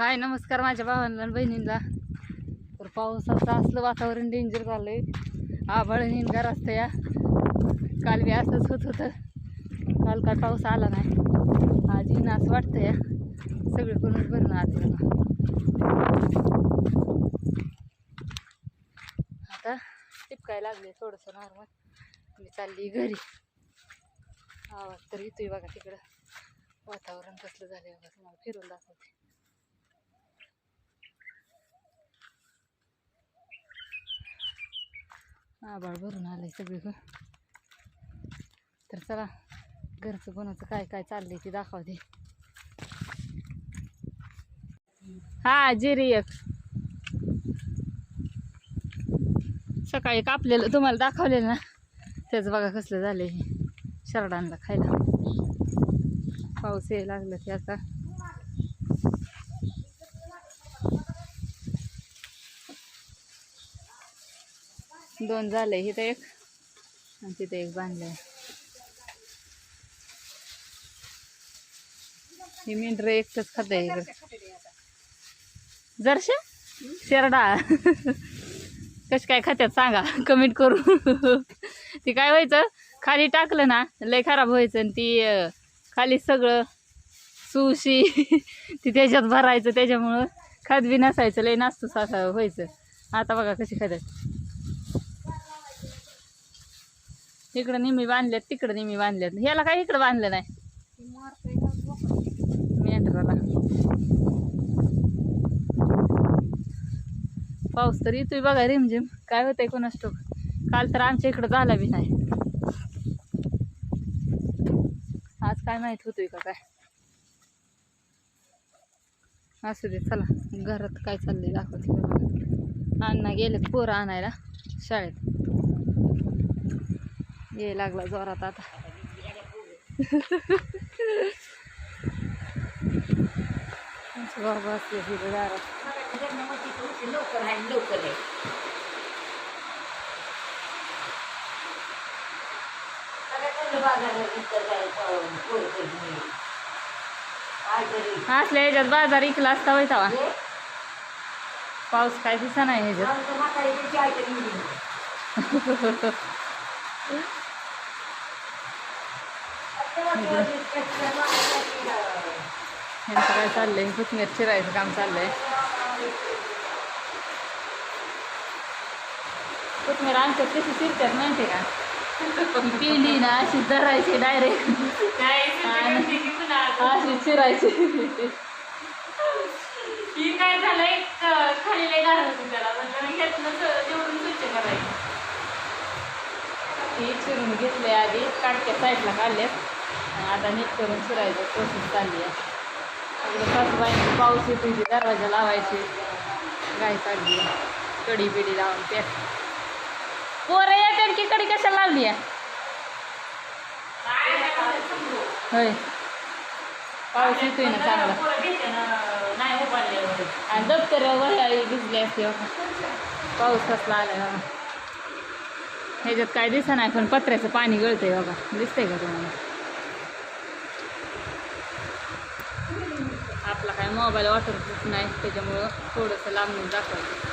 हाय नमस्कार माझ्या भावांना आणि बहिणींना. तर पावसाचं असलं वातावरण डेंजर झालंय. आभाळ निघणार असतं या. काल बी असंच होत होतं. काल काय पाऊस आला नाही. आज येईन असं वाटतं या. सगळीकडून भरून आले आता टिपकाय लागले थोडंसं नॉर्मल. मी चालली घरी. आवाज तर येतोय बघा तिकडं. वातावरण कसलं झालंय बघा, तुम्हाला फिरून दाखवते. आभाळ भरून आलंय सगळीकडं. तर चला घरचं कोणाचं काय काय चाललंय ते दाखवते. हा जिरी एक सकाळी कापलेलं तुम्हाला दाखवलेलं ना, त्याच बघा कसलं झालंय. शरडांना खायला पाऊस यायला लागला की आता. दोन झाले, इथं एक आणि तिथे एक बांधलंय. ही मेंढर एकच खात आहे इकडे. जरशे शेरडा कश काय खात्यात सांगा कमेंट करून. ती काय व्हायचं खाली टाकलं ना लय खराब व्हायचं. आणि ती खाली सगळं सुशी ती त्याच्यात भरायचं, त्याच्यामुळं खात बी नसायचं, लय नाचतो सासा व्हायचं. आता बघा कशी खात्यात. इकडं निमी बांधल्यात, तिकडं निमी बांधल्यात. ह्याला काय इकडं बांधलं नाही मेंढराला. पाऊस तर येतोय बघा रिमझिम. काय होतंय कोणास ठाऊक. काल तर आमच्या इकडं झाला बी नाही. आज काय माहित होतोय का काय. असू दे चला घरात काय चाललंय दाखवते. अण्णा गेलेत पोरं आणायला शाळेत. ये लागला जोरात आता. बाबा असले तिथे दारात. असल्या ह्याच्यात बाजार इकला असता होता. पाऊस काय दिसा नाही ह्याच्यात. ह्यांचं काय चाललंय, कोथिंबीर चिरायचं काम चाललंय. कोथिंबीर आमच्यात कशी चिरतात माहिती का, पिंडी ना अशी धरायची डायरेक्ट अशी चिरायची. ही काय झालंय खाली लय गार होतं त्याला, म्हणजे घेतलं जेवढून स्वच्छ करायचं. ही चिरून घेतले आधी, काटक्या साईडला काढल्यात. आता नीट करून चिरायचं प्रोसेस चालली आहे. सासूबाईंची पाऊस येतो की दरवाजा लावायची गाय चालली आहे. कडी बिडी लावून पॅक. पोरं येतात की कडी कशाला लावली आहे होय. पाऊस येतोय ना चांगला. आणि दप्तर वह्या भिजले असते. पाऊस कसला आलाय बघा. ह्याच्यात काय दिसत नाही पण पत्र्याचं पाणी गळतंय बघा. दिसतंय का तुम्हाला. आपला काय मोबाईल वॉटरप्रूफ नाही, त्याच्यामुळं थोडंसं लांबून दाखवायचं.